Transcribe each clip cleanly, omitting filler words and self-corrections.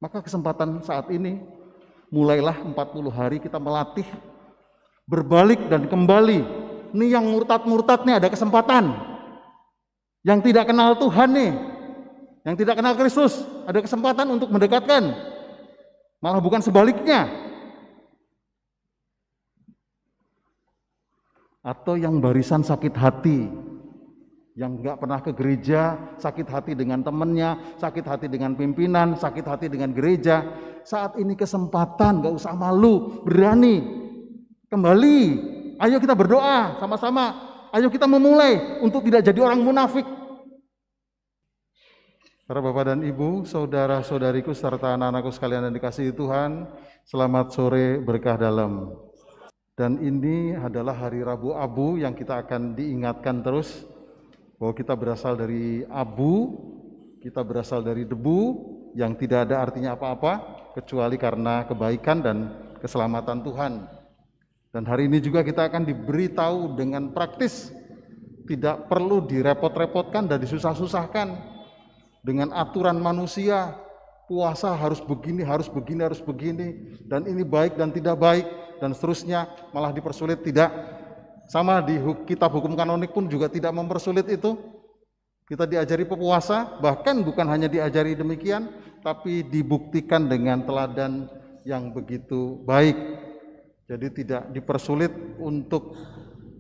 Maka kesempatan saat ini, mulailah 40 hari kita melatih berbalik dan kembali. Ini yang murtad-murtad nih ada kesempatan. Yang tidak kenal Tuhan nih, yang tidak kenal Kristus, ada kesempatan untuk mendekatkan. Malah bukan sebaliknya. Atau yang barisan sakit hati, yang nggak pernah ke gereja, sakit hati dengan temannya, sakit hati dengan pimpinan, sakit hati dengan gereja. Saat ini kesempatan, nggak usah malu, berani kembali. Ayo kita berdoa sama-sama. Ayo kita memulai untuk tidak jadi orang munafik. Para Bapak dan Ibu, saudara-saudariku serta anak-anakku sekalian yang dikasihi Tuhan, selamat sore berkah dalam. Dan ini adalah hari Rabu Abu yang kita akan diingatkan terus bahwa kita berasal dari abu, kita berasal dari debu yang tidak ada artinya apa-apa kecuali karena kebaikan dan keselamatan Tuhan. Dan hari ini juga kita akan diberitahu dengan praktis, tidak perlu direpot-repotkan dan disusah-susahkan dengan aturan manusia. Puasa harus begini, harus begini, harus begini, dan ini baik dan tidak baik, dan seterusnya, malah dipersulit. Tidak. Sama di kitab hukum kanonik pun juga tidak mempersulit itu. Kita diajari puasa, bahkan bukan hanya diajari demikian, tapi dibuktikan dengan teladan yang begitu baik. Jadi tidak dipersulit untuk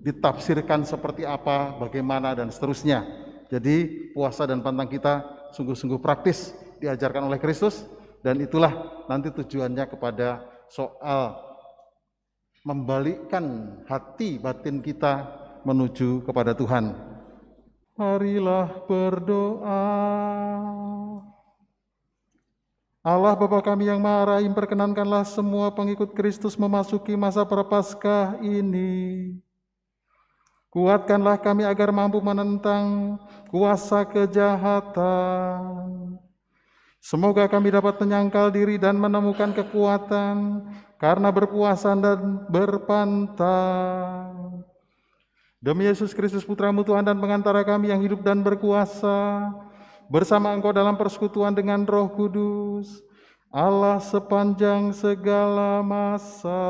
ditafsirkan seperti apa, bagaimana, dan seterusnya. Jadi puasa dan pantang kita sungguh-sungguh praktis diajarkan oleh Kristus, dan itulah nanti tujuannya kepada soal membalikkan hati batin kita menuju kepada Tuhan. Marilah berdoa. Allah Bapa kami yang Maha Rahim, perkenankanlah semua pengikut Kristus memasuki masa Prapaskah ini. Kuatkanlah kami agar mampu menentang kuasa kejahatan. Semoga kami dapat menyangkal diri dan menemukan kekuatan karena berpuasa dan berpantang. Demi Yesus Kristus Putra-Mu Tuhan dan pengantara kami yang hidup dan berkuasa, bersama Engkau dalam persekutuan dengan Roh Kudus, Allah sepanjang segala masa.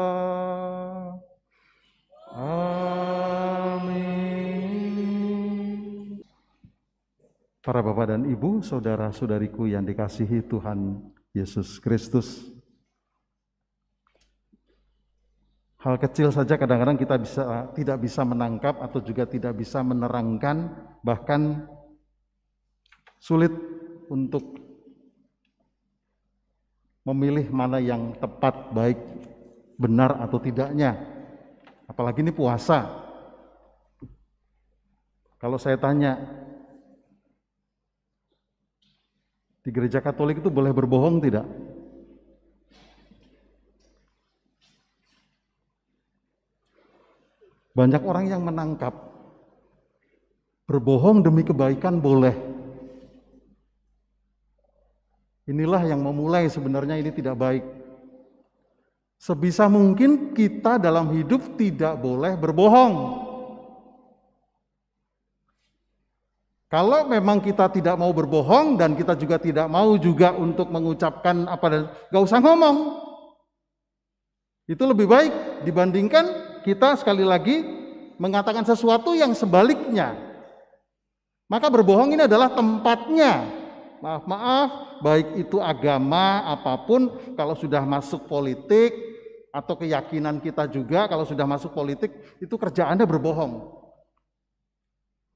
Amin. Para Bapak dan Ibu, saudara-saudariku yang dikasihi Tuhan Yesus Kristus. Hal kecil saja kadang-kadang kita tidak bisa menangkap atau juga tidak bisa menerangkan, bahkan sulit untuk memilih mana yang tepat, baik, benar atau tidaknya. Apalagi ini puasa. Kalau saya tanya, di gereja Katolik itu boleh berbohong tidak? Banyak orang yang menangkap berbohong demi kebaikan boleh. Inilah yang memulai sebenarnya ini tidak baik. Sebisa mungkin kita dalam hidup tidak boleh berbohong. Kalau memang kita tidak mau berbohong dan kita juga tidak mau juga untuk mengucapkan apa, dan gak usah ngomong. Itu lebih baik dibandingkan kita sekali lagi mengatakan sesuatu yang sebaliknya. Maka berbohong ini adalah tempatnya. Maaf, baik itu agama apapun, kalau sudah masuk politik atau keyakinan kita juga kalau sudah masuk politik, itu kerjaannya berbohong.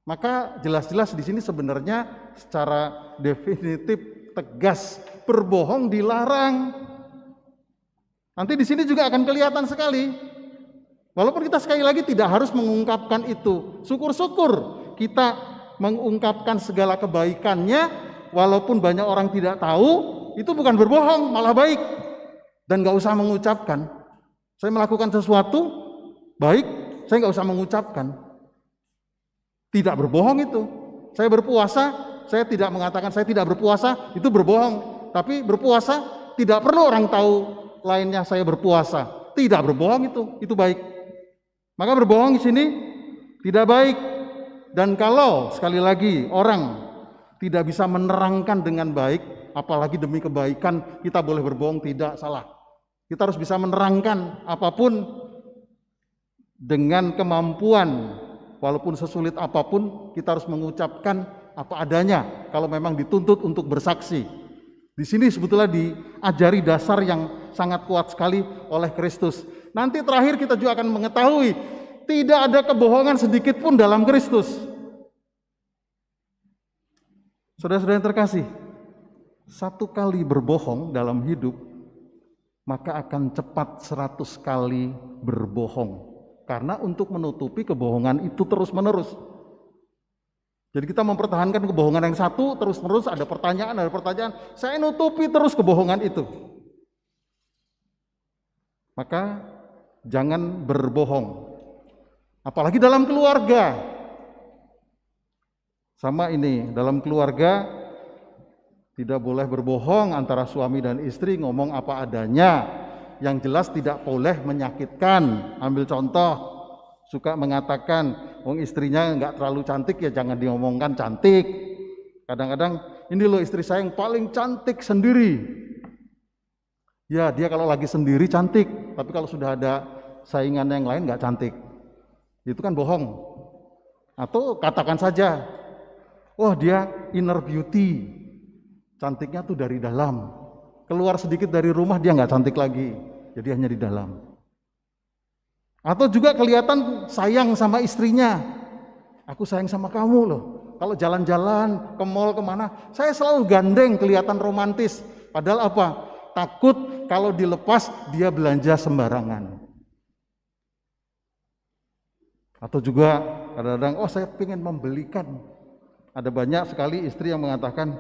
Maka jelas-jelas di sini sebenarnya secara definitif tegas berbohong dilarang. Nanti di sini juga akan kelihatan sekali. Walaupun kita sekali lagi tidak harus mengungkapkan itu. Syukur-syukur kita mengungkapkan segala kebaikannya, walaupun banyak orang tidak tahu, itu bukan berbohong, malah baik. Dan gak usah mengucapkan. Saya melakukan sesuatu baik, saya gak usah mengucapkan. Tidak berbohong itu. Saya berpuasa, saya tidak mengatakan saya tidak berpuasa, itu berbohong. Tapi berpuasa tidak perlu orang tahu lainnya saya berpuasa. Tidak berbohong itu baik. Maka berbohong di sini tidak baik. Dan kalau sekali lagi orang tidak bisa menerangkan dengan baik, apalagi demi kebaikan kita boleh berbohong, tidak, salah. Kita harus bisa menerangkan apapun dengan kemampuan, walaupun sesulit apapun kita harus mengucapkan apa adanya kalau memang dituntut untuk bersaksi. Di sini sebetulnya diajari dasar yang sangat kuat sekali oleh Kristus. Nanti terakhir kita juga akan mengetahui tidak ada kebohongan sedikit pun dalam Kristus. Saudara-saudara yang terkasih, satu kali berbohong dalam hidup, maka akan cepat 100 kali berbohong. Karena untuk menutupi kebohongan itu terus-menerus. Jadi kita mempertahankan kebohongan yang satu, terus-menerus ada pertanyaan, saya nutupi terus kebohongan itu. Maka jangan berbohong. Apalagi dalam keluarga. Sama ini, dalam keluarga tidak boleh berbohong antara suami dan istri, ngomong apa adanya. Yang jelas tidak boleh menyakitkan. Ambil contoh, suka mengatakan, wong istrinya nggak terlalu cantik ya jangan diomongkan cantik. Kadang-kadang, ini loh istri saya yang paling cantik sendiri. Ya dia kalau lagi sendiri cantik, tapi kalau sudah ada saingan yang lain nggak cantik. Itu kan bohong. Atau katakan saja, wah dia inner beauty, cantiknya tuh dari dalam. Keluar sedikit dari rumah dia nggak cantik lagi, jadi hanya di dalam. Atau juga kelihatan sayang sama istrinya, aku sayang sama kamu loh. Kalau jalan-jalan ke mall kemana, saya selalu gandeng, kelihatan romantis. Padahal apa? Takut kalau dilepas dia belanja sembarangan. Atau juga kadang-kadang, oh saya ingin membelikan. Ada banyak sekali istri yang mengatakan,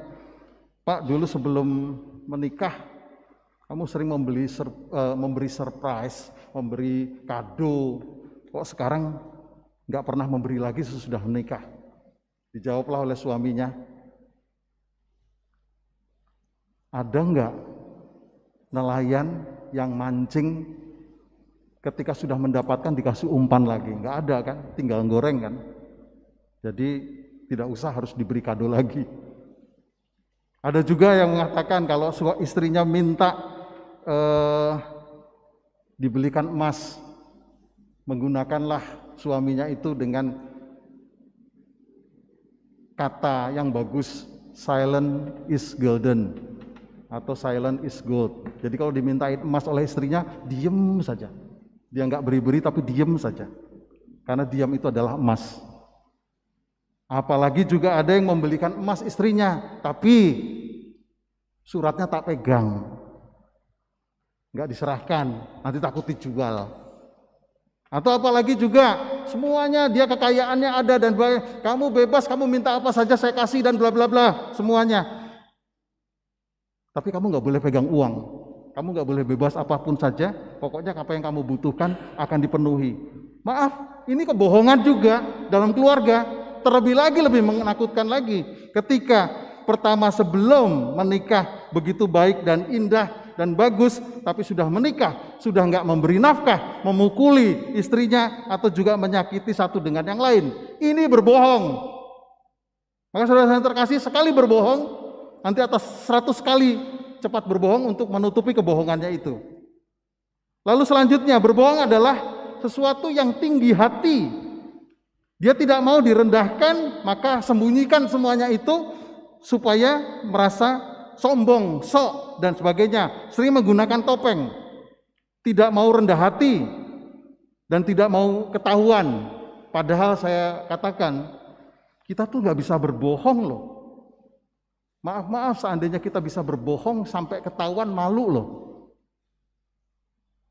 Pak dulu sebelum menikah kamu sering memberi surprise, memberi kado, kok sekarang nggak pernah memberi lagi sesudah menikah. Dijawablah oleh suaminya, ada nggak nelayan yang mancing ketika sudah mendapatkan dikasih umpan lagi? Nggak ada kan, tinggal goreng kan. Jadi tidak usah harus diberi kado lagi. Ada juga yang mengatakan kalau istrinya minta dibelikan emas, menggunakanlah suaminya itu dengan kata yang bagus, silent is golden atau silent is gold. Jadi kalau dimintain emas oleh istrinya, diem saja. Dia nggak beri-beri tapi diem saja. Karena diam itu adalah emas. Apalagi juga ada yang membelikan emas istrinya, tapi suratnya tak pegang, nggak diserahkan, nanti takut dijual. Atau apalagi juga semuanya dia kekayaannya ada dan kamu bebas, kamu minta apa saja saya kasih dan bla bla bla semuanya. Tapi kamu nggak boleh pegang uang, kamu nggak boleh bebas apapun saja. Pokoknya apa yang kamu butuhkan akan dipenuhi. Maaf, ini kebohongan juga dalam keluarga. Terlebih lagi lebih menakutkan lagi ketika pertama sebelum menikah begitu baik dan indah dan bagus, tapi sudah menikah, sudah nggak memberi nafkah, memukuli istrinya atau juga menyakiti satu dengan yang lain. Ini berbohong. Maka saudara-saudara terkasih, sekali berbohong, nanti atas 100 kali cepat berbohong untuk menutupi kebohongannya itu. Lalu selanjutnya, berbohong adalah sesuatu yang tinggi hati. Dia tidak mau direndahkan, maka sembunyikan semuanya itu supaya merasa sombong, sok, dan sebagainya. Sering menggunakan topeng. Tidak mau rendah hati dan tidak mau ketahuan. Padahal saya katakan, kita tuh nggak bisa berbohong loh. Maaf, seandainya kita bisa berbohong sampai ketahuan, malu loh.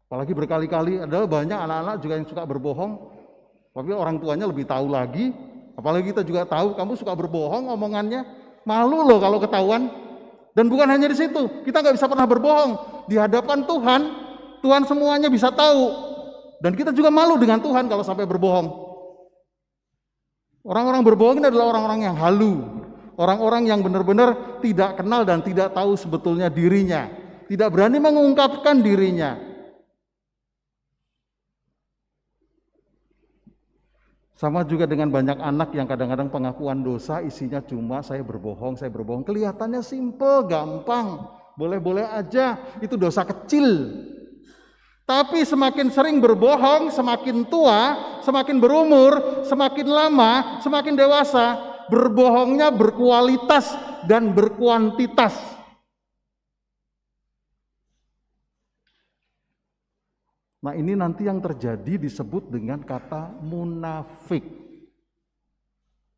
Apalagi berkali-kali, adalah banyak anak-anak juga yang suka berbohong. Tapi orang tuanya lebih tahu lagi, apalagi kita juga tahu kamu suka berbohong omongannya, malu loh kalau ketahuan. Dan bukan hanya di situ, kita nggak bisa pernah berbohong di hadapan Tuhan. Tuhan semuanya bisa tahu, dan kita juga malu dengan Tuhan kalau sampai berbohong. Orang-orang berbohong ini adalah orang-orang yang halu, orang-orang yang benar-benar tidak kenal dan tidak tahu sebetulnya dirinya, tidak berani mengungkapkan dirinya. Sama juga dengan banyak anak yang kadang-kadang pengakuan dosa isinya cuma saya berbohong. Kelihatannya simple, gampang, boleh-boleh aja, itu dosa kecil. Tapi semakin sering berbohong, semakin tua, semakin berumur, semakin lama, semakin dewasa, berbohongnya berkualitas dan berkuantitas. Nah, ini nanti yang terjadi disebut dengan kata munafik.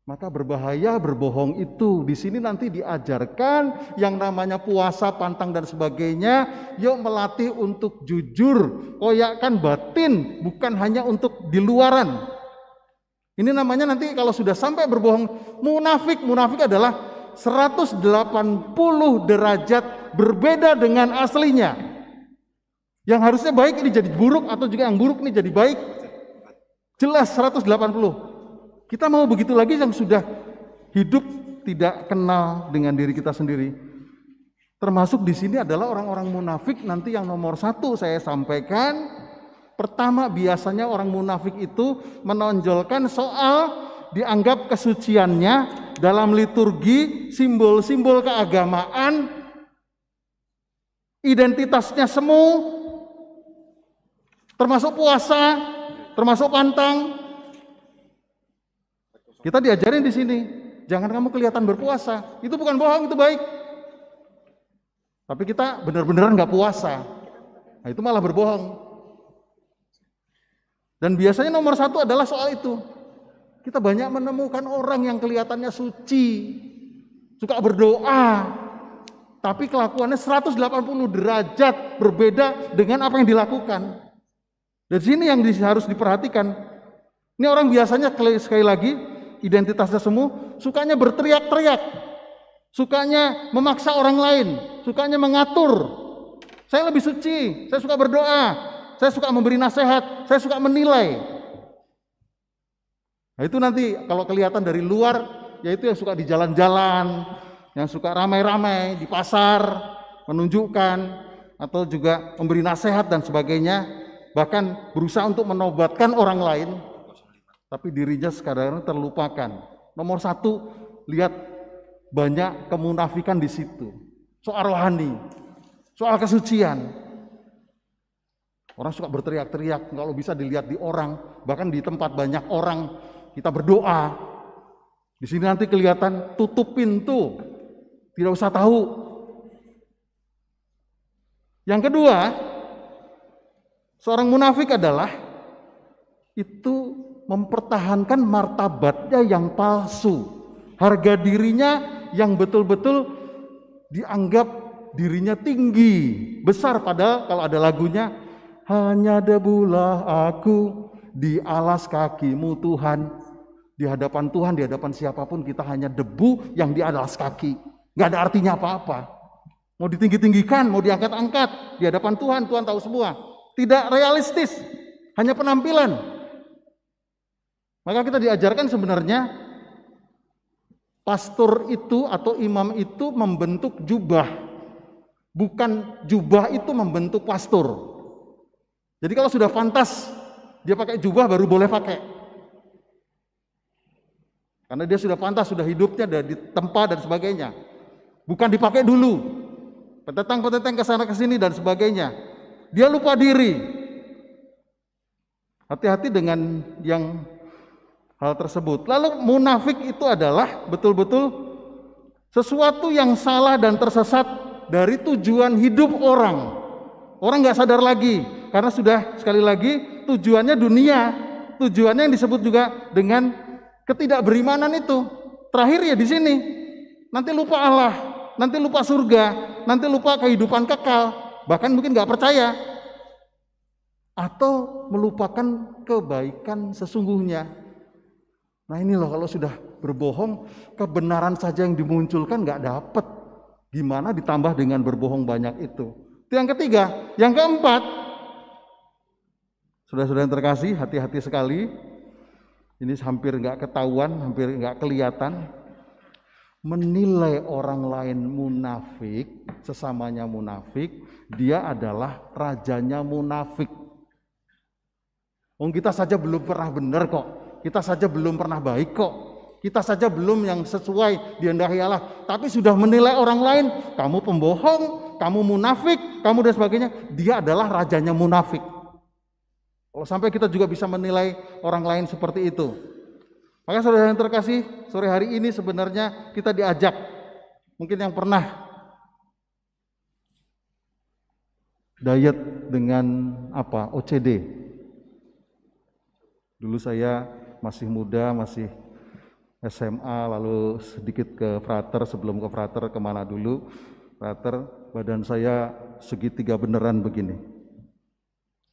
Maka berbahaya berbohong itu. Di sini nanti diajarkan yang namanya puasa, pantang dan sebagainya. Yuk melatih untuk jujur, koyakkan batin, bukan hanya untuk di luaran. Ini namanya nanti kalau sudah sampai berbohong munafik. Munafik adalah 180 derajat berbeda dengan aslinya. Yang harusnya baik ini jadi buruk, atau juga yang buruk ini jadi baik. Jelas 180. Kita mau begitu lagi yang sudah hidup tidak kenal dengan diri kita sendiri. Termasuk di sini adalah orang-orang munafik. Nanti yang nomor 1 saya sampaikan. Pertama, biasanya orang munafik itu menonjolkan soal dianggap kesuciannya dalam liturgi, simbol-simbol keagamaan, identitasnya semu, termasuk puasa, termasuk pantang. Kita diajarin di sini, jangan kamu kelihatan berpuasa. Itu bukan bohong, itu baik. Tapi kita benar-benar nggak puasa. Nah, itu malah berbohong. Dan biasanya nomor 1 adalah soal itu. Kita banyak menemukan orang yang kelihatannya suci, suka berdoa, tapi kelakuannya 180 derajat berbeda dengan apa yang dilakukan. Dari sini yang harus diperhatikan. Ini orang biasanya sekali lagi identitasnya semu, sukanya berteriak-teriak, sukanya memaksa orang lain, sukanya mengatur. Saya lebih suci, saya suka berdoa, saya suka memberi nasihat, saya suka menilai. Nah, itu nanti kalau kelihatan dari luar, yaitu yang suka di jalan-jalan, yang suka ramai-ramai di pasar, menunjukkan, atau juga memberi nasihat dan sebagainya. Bahkan berusaha untuk menobatkan orang lain, tapi dirinya sekarang terlupakan. Nomor 1, lihat banyak kemunafikan di situ. Soal rohani, soal kesucian. Orang suka berteriak-teriak, kalau bisa dilihat di orang, bahkan di tempat banyak orang, kita berdoa. Di sini nanti kelihatan tutup pintu, tidak usah tahu. Yang kedua, seorang munafik adalah itu mempertahankan martabatnya yang palsu, harga dirinya yang betul-betul dianggap dirinya tinggi, besar, padahal kalau ada lagunya, hanya debulah aku di alas kakimu Tuhan. Di hadapan Tuhan, di hadapan siapapun kita hanya debu yang di alas kaki, nggak ada artinya apa-apa. Mau ditinggi-tinggikan, mau diangkat-angkat, di hadapan Tuhan, Tuhan tahu semua. Tidak realistis, hanya penampilan. Maka kita diajarkan sebenarnya pastor itu atau imam itu membentuk jubah, bukan jubah itu membentuk pastor. Jadi kalau sudah pantas dia pakai jubah baru boleh pakai, karena dia sudah pantas, sudah hidupnya sudah ditempa dan sebagainya. Bukan dipakai dulu, petetang-petetang kesana kesini dan sebagainya. Dia lupa diri. Hati-hati dengan yang hal tersebut. Lalu munafik itu adalah betul-betul sesuatu yang salah dan tersesat dari tujuan hidup orang. Orang nggak sadar lagi, karena sudah sekali lagi tujuannya dunia. Tujuannya yang disebut juga dengan ketidakberimanan itu. Terakhir ya di sini. Nanti lupa Allah, nanti lupa surga, nanti lupa kehidupan kekal. Bahkan mungkin nggak percaya, atau melupakan kebaikan sesungguhnya. Nah ini loh, kalau sudah berbohong, kebenaran saja yang dimunculkan nggak dapat, gimana ditambah dengan berbohong banyak itu. Itu yang ketiga. Yang keempat, saudara-saudara yang terkasih, hati-hati sekali. Ini hampir nggak ketahuan, hampir nggak kelihatan. Menilai orang lain munafik, sesamanya munafik, dia adalah rajanya munafik. Kita saja belum pernah benar kok. Kita saja belum pernah baik kok. Kita saja belum yang sesuai dikehendaki Allah, tapi sudah menilai orang lain, kamu pembohong, kamu munafik, kamu dan sebagainya. Dia adalah rajanya munafik. Kalau sampai kita juga bisa menilai orang lain seperti itu. Maka saudara yang terkasih, sore hari ini sebenarnya kita diajak, mungkin yang pernah diet dengan OCD. Dulu saya masih muda, masih SMA, lalu sedikit ke frater, sebelum ke frater kemana dulu, frater, badan saya segitiga beneran begini,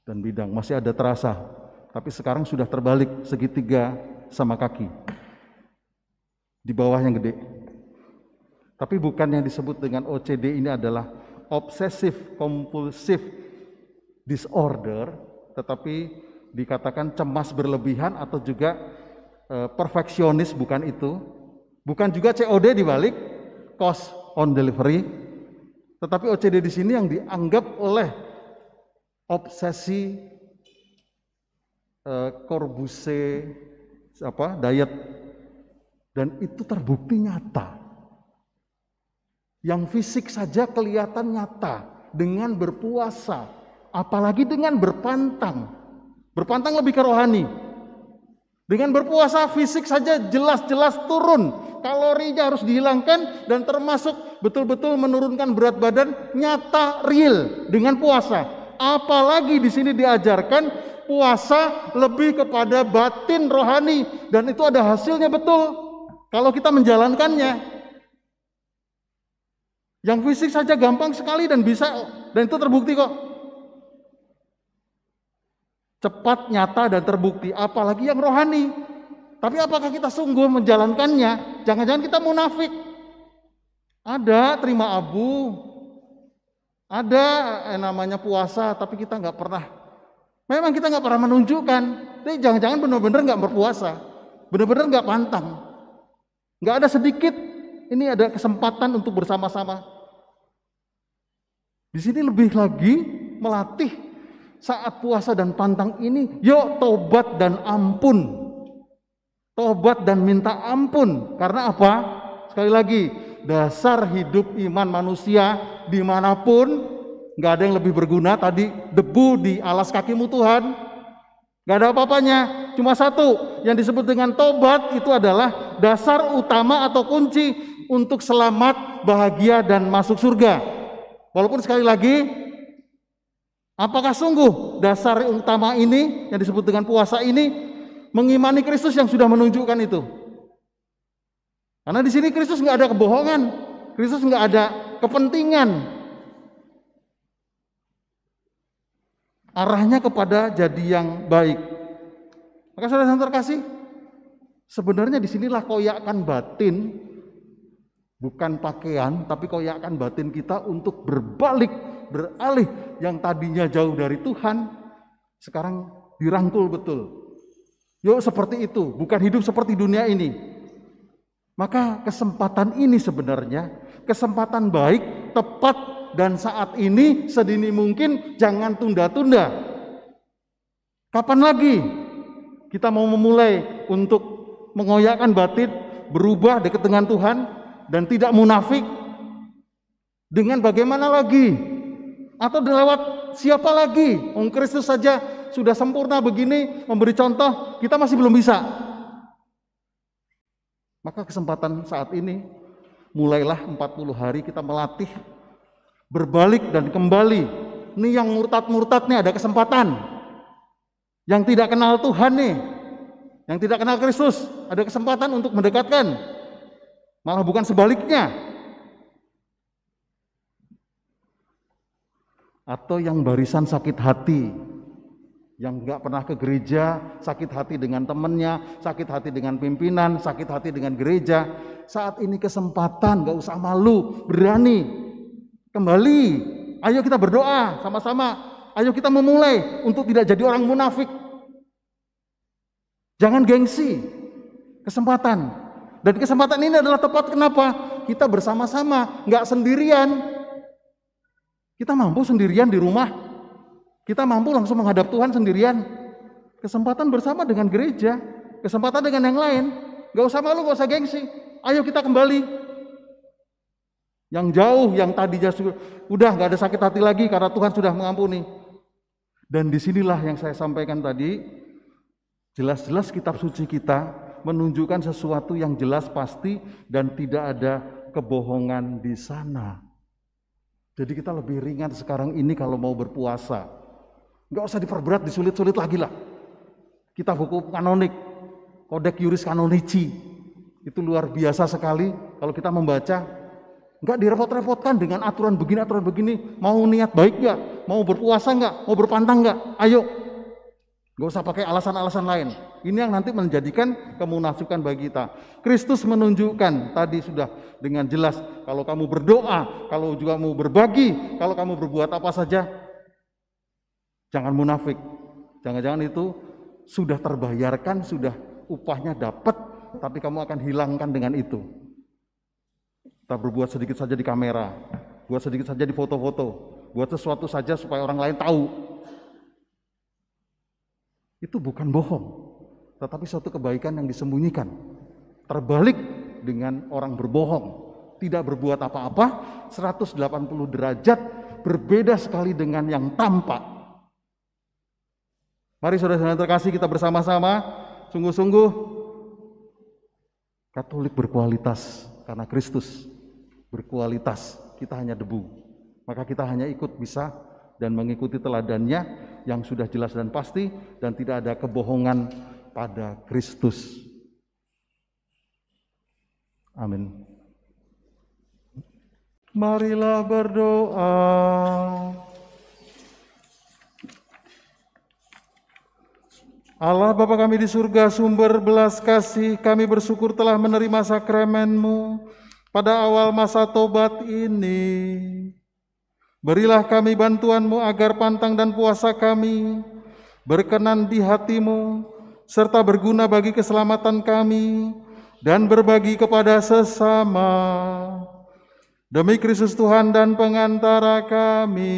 dan bidang, masih ada terasa, tapi sekarang sudah terbalik, segitiga sama kaki, di bawah yang gede. Tapi bukan yang disebut dengan OCD ini adalah obsessive compulsive disorder, tetapi dikatakan cemas berlebihan atau juga perfeksionis, bukan itu. Bukan juga COD dibalik, cost on delivery. Tetapi OCD di sini yang dianggap oleh obsesi Corbusier diet, dan itu terbukti nyata. Yang fisik saja kelihatan nyata dengan berpuasa, apalagi dengan berpantang. Berpantang lebih ke rohani. Dengan berpuasa fisik saja jelas-jelas turun, kalorinya harus dihilangkan, dan termasuk betul-betul menurunkan berat badan, nyata real dengan puasa. Apalagi di sini diajarkan puasa lebih kepada batin rohani, dan itu ada hasilnya betul kalau kita menjalankannya. Yang fisik saja gampang sekali dan bisa, dan itu terbukti kok. Cepat, nyata, dan terbukti, apalagi yang rohani. Tapi apakah kita sungguh menjalankannya? Jangan-jangan kita munafik. Ada terima abu, ada namanya puasa, tapi kita nggak pernah. Memang kita nggak pernah menunjukkan. Tapi jangan-jangan benar-benar nggak berpuasa, benar-benar nggak pantang, nggak ada sedikit. Ini ada kesempatan untuk bersama-sama. Di sini lebih lagi melatih. Saat puasa dan pantang ini, yuk tobat dan ampun. Tobat dan minta ampun. Karena apa? Sekali lagi, dasar hidup iman manusia dimanapun, gak ada yang lebih berguna. Tadi debu di alas kakimu Tuhan, gak ada apa-apanya. Cuma satu, yang disebut dengan tobat itu adalah dasar utama atau kunci untuk selamat, bahagia, dan masuk surga. Walaupun sekali lagi, apakah sungguh dasar utama ini yang disebut dengan puasa ini mengimani Kristus yang sudah menunjukkan itu? Karena di sini Kristus nggak ada kebohongan, Kristus nggak ada kepentingan. Arahnya kepada jadi yang baik. Maka saudara yang terkasih, sebenarnya disinilah koyakan batin, bukan pakaian, tapi koyakan batin kita untuk beralih yang tadinya jauh dari Tuhan, sekarang dirangkul betul. Yuk seperti itu, bukan hidup seperti dunia ini. Maka kesempatan ini sebenarnya kesempatan baik, tepat, dan saat ini sedini mungkin jangan tunda-tunda. Kapan lagi kita mau memulai untuk mengoyakkan batin, berubah dekat dengan Tuhan, dan tidak munafik? Dengan bagaimana lagi? Atau lewat siapa lagi? Kristus saja sudah sempurna begini, memberi contoh, kita masih belum bisa. Maka kesempatan saat ini, mulailah 40 hari kita melatih, berbalik dan kembali. Ini yang murtad-murtad nih ada kesempatan. Yang tidak kenal Tuhan nih, yang tidak kenal Kristus, ada kesempatan untuk mendekatkan. Malah bukan sebaliknya. Atau yang barisan sakit hati, yang nggak pernah ke gereja, sakit hati dengan temannya, sakit hati dengan pimpinan, sakit hati dengan gereja. Saat ini kesempatan, nggak usah malu, berani kembali. Ayo kita berdoa sama-sama. Ayo kita memulai untuk tidak jadi orang munafik. Jangan gengsi. Kesempatan. Dan kesempatan ini adalah tepat kenapa? Kita bersama-sama, nggak sendirian. Kita mampu sendirian di rumah, kita mampu langsung menghadap Tuhan sendirian. Kesempatan bersama dengan gereja, kesempatan dengan yang lain. Gak usah malu, gak usah gengsi. Ayo kita kembali. Yang jauh, yang tadinya udah gak ada sakit hati lagi karena Tuhan sudah mengampuni. Dan disinilah yang saya sampaikan tadi, jelas-jelas kitab suci kita menunjukkan sesuatu yang jelas pasti dan tidak ada kebohongan di sana. Jadi kita lebih ringan sekarang ini kalau mau berpuasa. Nggak usah diperberat, disulit-sulit lagi lah. Kitab hukum kanonik, Codex Iuris Canonici, itu luar biasa sekali kalau kita membaca. Nggak direpot-repotkan dengan aturan begini. Mau niat baik nggak? Mau berpuasa nggak? Mau berpantang nggak? Ayo. Nggak usah pakai alasan-alasan lain. Ini yang nanti menjadikan kemunafikan bagi kita. Kristus menunjukkan tadi sudah dengan jelas, kalau kamu berdoa, kalau juga mau berbagi, kalau kamu berbuat apa saja, jangan munafik. Jangan-jangan itu sudah terbayarkan, sudah upahnya dapat, tapi kamu akan hilangkan dengan itu. Kita berbuat sedikit saja di kamera, buat sedikit saja di foto-foto, buat sesuatu saja supaya orang lain tahu. Itu bukan bohong, tetapi suatu kebaikan yang disembunyikan. Terbalik dengan orang berbohong, tidak berbuat apa-apa, 180 derajat berbeda sekali dengan yang tampak. Mari saudara-saudara terkasih, kita bersama-sama sungguh-sungguh Katolik berkualitas karena Kristus berkualitas. Kita hanya debu, maka kita hanya ikut bisa dan mengikuti teladannya yang sudah jelas dan pasti dan tidak ada kebohongan pada Kristus. Amin. Marilah berdoa. Allah Bapa kami di surga, sumber belas kasih, kami bersyukur telah menerima sakramen-Mu pada awal masa tobat ini. Berilah kami bantuan-Mu agar pantang dan puasa kami berkenan di hati-Mu, serta berguna bagi keselamatan kami dan berbagi kepada sesama. Demi Kristus Tuhan dan pengantara kami.